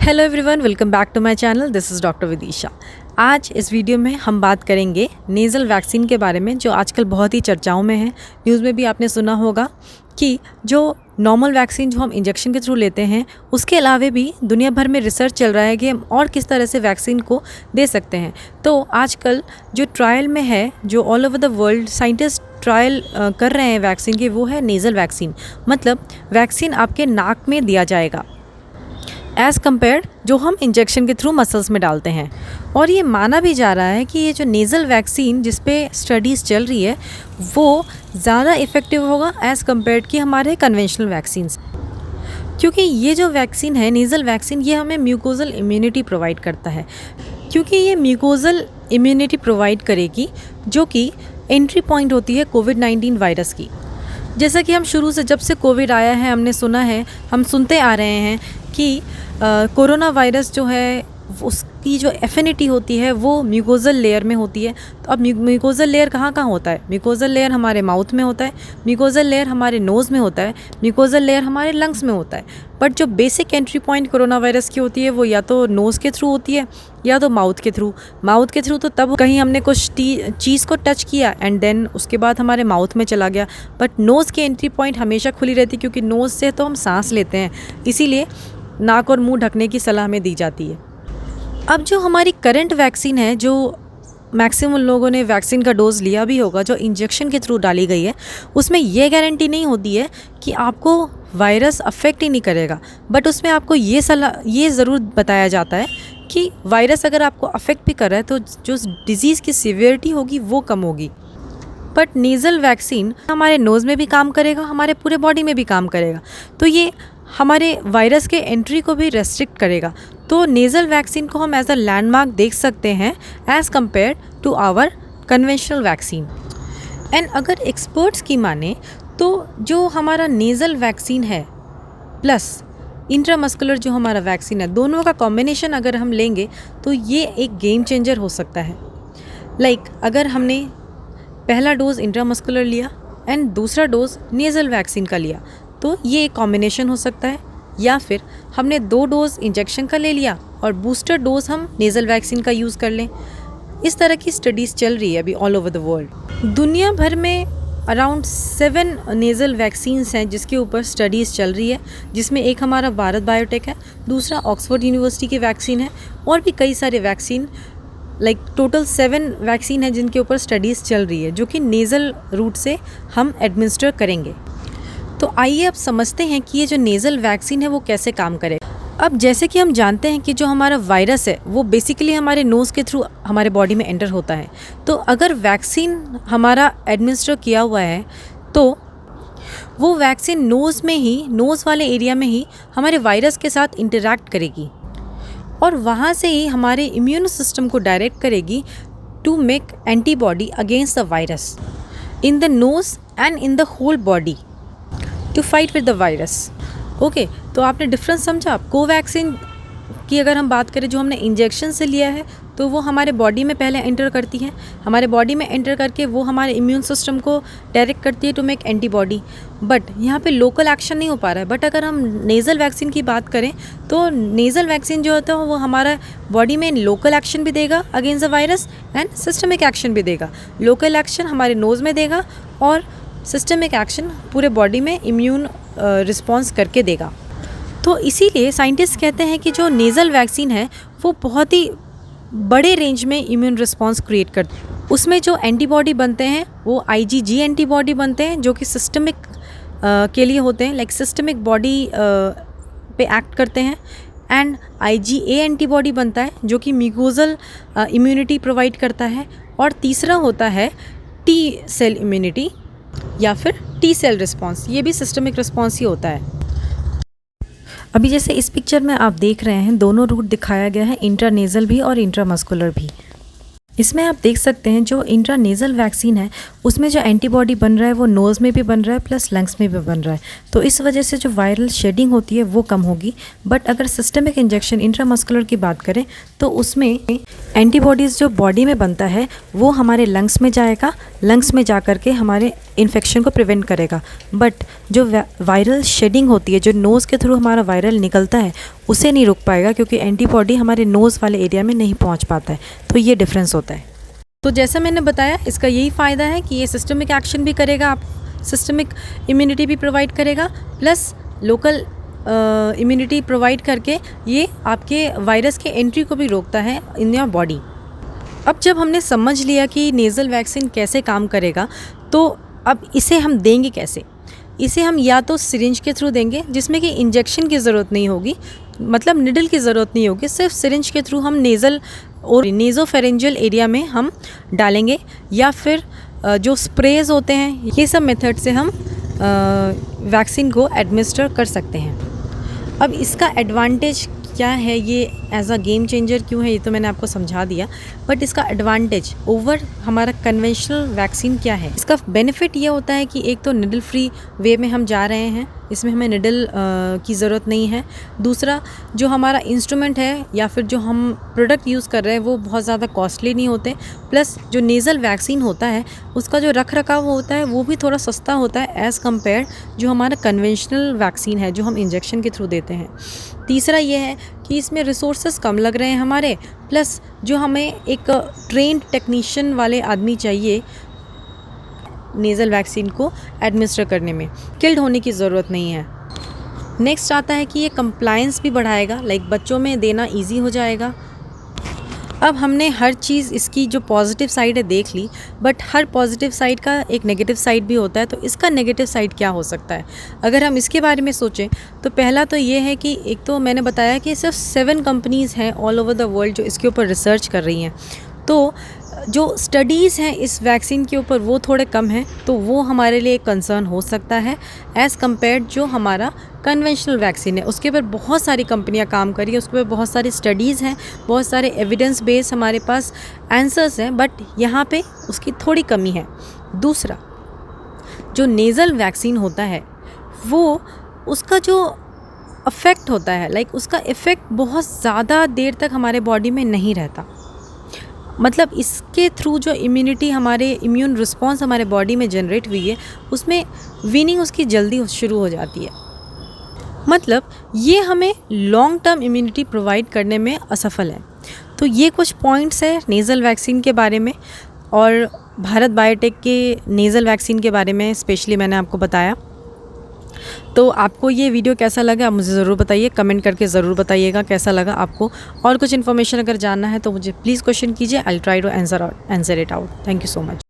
Hello everyone, welcome back to my channel. This is doctor Vidisha. आज इस video में हम बात करेंगे नेज़ल वैक्सीन के बारे में, जो आजकल बहुत ही चर्चाओं में है। न्यूज़ में भी आपने सुना होगा कि जो नॉर्मल वैक्सीन जो हम इंजेक्शन के थ्रू लेते हैं, उसके अलावा भी दुनिया भर में रिसर्च चल रहा है कि हम और किस तरह से वैक्सीन को दे सकते हैं। तो आजकल जो ट्रायल में है, जो all over the world scientist trial कर रहे हैं वैक्सीन के, वो है नेज़ल वैक्सीन। मतलब वैक्सीन आपके नाक में दिया जाएगा एज़ कम्पेयर जो हम इंजेक्शन के थ्रू मसल्स में डालते हैं। और ये माना भी जा रहा है कि ये जो नेज़ल वैक्सीन जिस पे स्टडीज़ चल रही है, वो ज़्यादा इफ़ेक्टिव होगा एज़ कम्पेयर कि हमारे कन्वेंशनल वैक्सीन्स। क्योंकि ये जो वैक्सीन है, नेज़ल वैक्सीन, ये हमें म्यूकोज़ल इम्यूनिटी प्रोवाइड करता है। क्योंकि ये म्यूकोज़ल इम्यूनिटी प्रोवाइड करेगी, जो कि एंट्री पॉइंट होती है कोविड-19 वायरस की। जैसा कि हम शुरू से, जब से कोविड आया है, हमने सुना है, हम सुनते आ रहे हैं कि कोरोना वायरस जो है उसकी जो एफिनिटी होती है वो म्यूकोज़ल लेयर में होती है। तो अब म्यूकोज़ल लेयर कहाँ कहाँ होता है? म्यूकोज़ल लेयर हमारे माउथ में होता है, म्यूकोज़ल लेयर हमारे नोज़ में होता है, म्यूकोज़ल लेयर हमारे लंग्स में होता है। बट जो basic entry point corona virus की होती है वो या तो नोज़ के थ्रू होती है या तो माउथ के थ्रू। माउथ के थ्रू तो तब कहीं हमने कुछ चीज़ को टच किया एंड देन उसके बाद हमारे माउथ में चला गया। बट नोज़ की एंट्री पॉइंट हमेशा खुली रहती है, क्योंकि नोज़ से तो हम सांस लेते हैं, इसीलिए नाक और मुंह ढकने की सलाह हमें दी जाती है। अब जो हमारी करंट वैक्सीन है, जो मैक्सिमम लोगों ने वैक्सीन का डोज़ लिया भी होगा, जो इंजेक्शन के थ्रू डाली गई है, उसमें ये गारंटी नहीं होती है कि आपको वायरस अफेक्ट ही नहीं करेगा। बट उसमें आपको ये ज़रूर बताया जाता है कि वायरस अगर आपको अफेक्ट भी कर रहा है तो जो डिज़ीज़ की सीवियरिटी होगी वो कम होगी। बट नेज़ल वैक्सीन हमारे नोज़ में भी काम करेगा, हमारे पूरे बॉडी में भी काम करेगा, तो ये हमारे वायरस के एंट्री को भी रेस्ट्रिक्ट करेगा। तो नेज़ल वैक्सीन को हम एज अ लैंडमार्क देख सकते हैं as compare to our conventional vaccine. And अगर एक्सपर्ट्स की माने तो जो हमारा नेज़ल वैक्सीन है प्लस इंट्रामस्कुलर जो हमारा वैक्सीन है, दोनों का कॉम्बिनेशन अगर हम लेंगे तो ये एक गेम चेंजर हो सकता है। अगर हमने पहला डोज़ इंट्रामस्कुलर लिया एंड दूसरा डोज़ नेज़ल वैक्सीन का लिया, तो ये एक कॉम्बिनेशन हो सकता है। या फिर हमने 2 डोज़ इंजेक्शन का ले लिया और बूस्टर डोज़ हम नेज़ल वैक्सीन का यूज़ कर लें। इस तरह की स्टडीज़ चल रही है अभी ऑल ओवर द वर्ल्ड। दुनिया भर में अराउंड 7 नेज़ल वैक्सीन्स हैं जिसके ऊपर स्टडीज़ चल रही है, जिसमें एक हमारा भारत बायोटेक है, दूसरा ऑक्सफोर्ड यूनिवर्सिटी की वैक्सीन है, और भी कई सारे वैक्सीन, टोटल 7 वैक्सीन है जिनके ऊपर स्टडीज़ चल रही है, जो कि नेज़ल रूट से हम एडमिनिस्टर करेंगे। तो आइए अब समझते हैं कि ये जो नेज़ल वैक्सीन है वो कैसे काम करेगा। अब जैसे कि हम जानते हैं कि जो हमारा वायरस है वो बेसिकली हमारे नोज़ के थ्रू हमारे बॉडी में एंटर होता है। तो अगर वैक्सीन हमारा एडमिनिस्टर किया हुआ है तो वो वैक्सीन नोज़ में ही, नोज़ वाले एरिया में ही हमारे वायरस के साथ इंटरैक्ट करेगी और वहाँ से ही हमारे इम्यून सिस्टम को डायरेक्ट करेगी to make antibody against the virus in the nose and in the whole body to fight with the virus. Okay, तो आपने डिफरेंस समझा। कोवैक्सीन की अगर हम बात करें, जो हमने इंजेक्शन से लिया है, तो वो हमारे बॉडी में पहले एंटर करती है, हमारे बॉडी में एंटर करके वो हमारे इम्यून सिस्टम को डायरेक्ट करती है टू मेक एंटीबॉडी। बट यहाँ पे लोकल एक्शन नहीं हो पा रहा है। बट अगर हम नेज़ल वैक्सीन की बात करें तो नेज़ल वैक्सीन जो होता है वो हमारा बॉडी में लोकल एक्शन भी देगा against the virus and systemic action भी देगा। लोकल एक्शन हमारे नोज़ में देगा और सिस्टमिक एक्शन पूरे बॉडी में इम्यून रिस्पॉन्स करके देगा। तो इसीलिए साइंटिस्ट कहते हैं कि जो नेज़ल वैक्सीन है वो बहुत ही बड़े रेंज में इम्यून रिस्पॉन्स क्रिएट करती है। उसमें जो एंटीबॉडी बनते हैं वो IgG एंटीबॉडी बनते हैं, जो कि सिस्टमिक के लिए होते हैं, सिस्टमिक बॉडी पे एक्ट करते हैं। एंड IgA एंटीबॉडी बनता है जो कि म्यूकोज़ल इम्यूनिटी प्रोवाइड करता है। और तीसरा होता है T सेल इम्यूनिटी या फिर T सेल रिस्पॉन्स, ये भी सिस्टमिक रिस्पॉन्स ही होता है। अभी जैसे इस पिक्चर में आप देख रहे हैं, दोनों रूट दिखाया गया है, इंट्रानेज़ल भी और इंट्रामस्कुलर भी। इसमें आप देख सकते हैं जो इंट्रानेज़ल वैक्सीन है उसमें जो एंटीबॉडी बन रहा है वो नोज़ में भी बन रहा है प्लस लंग्स में भी बन रहा है, तो इस वजह से जो वायरल शेडिंग होती है वो कम होगी। बट अगर सिस्टमिक इंजेक्शन इंट्रामस्कुलर की बात करें तो उसमें एंटीबॉडीज़ जो बॉडी में बनता है वो हमारे लंग्स में जाएगा, लंग्स में जा कर के हमारे इन्फेक्शन को प्रिवेंट करेगा, बट जो वायरल शेडिंग होती है, जो नोज़ के थ्रू हमारा वायरल निकलता है, उसे नहीं रोक पाएगा क्योंकि एंटीबॉडी हमारे नोज़ वाले एरिया में नहीं पहुंच पाता है। तो ये डिफरेंस होता है। तो जैसा मैंने बताया, इसका यही फ़ायदा है कि ये सिस्टमिक एक्शन भी करेगा, आप सिस्टमिक इम्यूनिटी भी प्रोवाइड करेगा, प्लस लोकल इम्यूनिटी प्रोवाइड करके ये आपके वायरस के एंट्री को भी रोकता है इन योर बॉडी। अब जब हमने समझ लिया कि नेज़ल वैक्सीन कैसे काम करेगा, तो अब इसे हम देंगे कैसे? इसे हम या तो सिरिंज के थ्रू देंगे, जिसमें कि इंजेक्शन की ज़रूरत नहीं होगी, मतलब निडल की ज़रूरत नहीं होगी, सिर्फ सिरिंज के थ्रू हम नेज़ल और नेज़ोफेरेंजियल एरिया में हम डालेंगे, या फिर जो स्प्रेज होते हैं, ये सब मेथड से हम वैक्सीन को एडमिनिस्टर कर सकते हैं। अब इसका एडवांटेज क्या है, ये एज अ गेम चेंजर क्यों है, ये तो मैंने आपको समझा दिया, बट इसका एडवांटेज ओवर हमारा कन्वेंशनल वैक्सीन क्या है? इसका बेनिफिट ये होता है कि एक तो निडल फ्री वे में हम जा रहे हैं, इसमें हमें निडल की ज़रूरत नहीं है। दूसरा, जो हमारा इंस्ट्रूमेंट है या फिर जो हम प्रोडक्ट यूज़ कर रहे हैं वो बहुत ज़्यादा कॉस्टली नहीं होते, प्लस जो नेज़ल वैक्सीन होता है उसका जो रख रखाव होता है वो भी थोड़ा सस्ता होता है एज़ कम्पेयर जो हमारा कन्वेंशनल वैक्सीन है जो हम इंजेक्शन के थ्रू देते हैं। तीसरा ये है कि इसमें रिसोर्सेज कम लग रहे हैं हमारे, प्लस जो हमें एक ट्रेंड टेक्नीशियन वाले आदमी चाहिए नेज़ल वैक्सीन को एडमिनिस्टर करने में, स्किल्ड होने की ज़रूरत नहीं है। नेक्स्ट आता है कि ये कंप्लायंस भी बढ़ाएगा, लाइक बच्चों में देना इजी हो जाएगा। अब हमने हर चीज़ इसकी जो पॉजिटिव साइड है देख ली, बट हर पॉजिटिव साइड का एक नेगेटिव साइड भी होता है। तो इसका नेगेटिव साइड क्या हो सकता है अगर हम इसके बारे में सोचें? तो पहला तो ये है कि एक तो मैंने बताया कि सिर्फ 7 कंपनीज़ हैं ऑल ओवर द वर्ल्ड जो इसके ऊपर रिसर्च कर रही हैं। तो जो स्टडीज़ हैं इस वैक्सीन के ऊपर वो थोड़े कम हैं, तो वो हमारे लिए एक कंसर्न हो सकता है एज़ कम्पेयर जो हमारा कन्वेंशनल वैक्सीन है। उसके ऊपर बहुत सारी कंपनियां काम कर रही है, उसके ऊपर बहुत सारी स्टडीज़ हैं, बहुत सारे एविडेंस बेस हमारे पास आंसर्स हैं, बट यहाँ पे उसकी थोड़ी कमी है। दूसरा, जो नेज़ल वैक्सीन होता है वो उसका जो इफ़ेक्ट होता है, लाइक उसका इफ़ेक्ट बहुत ज़्यादा देर तक हमारे बॉडी में नहीं रहता। मतलब इसके थ्रू जो इम्यूनिटी हमारे इम्यून रिस्पॉन्स हमारे बॉडी में जनरेट हुई है उसमें वीनिंग उसकी जल्दी शुरू हो जाती है। मतलब ये हमें लॉन्ग टर्म इम्यूनिटी प्रोवाइड करने में असफल है। तो ये कुछ पॉइंट्स है नेज़ल वैक्सीन के बारे में, और भारत बायोटेक के नेज़ल वैक्सीन के बारे में स्पेशली मैंने आपको बताया। तो आपको ये वीडियो कैसा लगा आप मुझे ज़रूर बताइए, कमेंट करके ज़रूर बताइएगा कैसा लगा आपको। और कुछ इन्फॉर्मेशन अगर जानना है तो मुझे प्लीज़ क्वेश्चन कीजिए, I will try to answer it out. Thank you so much.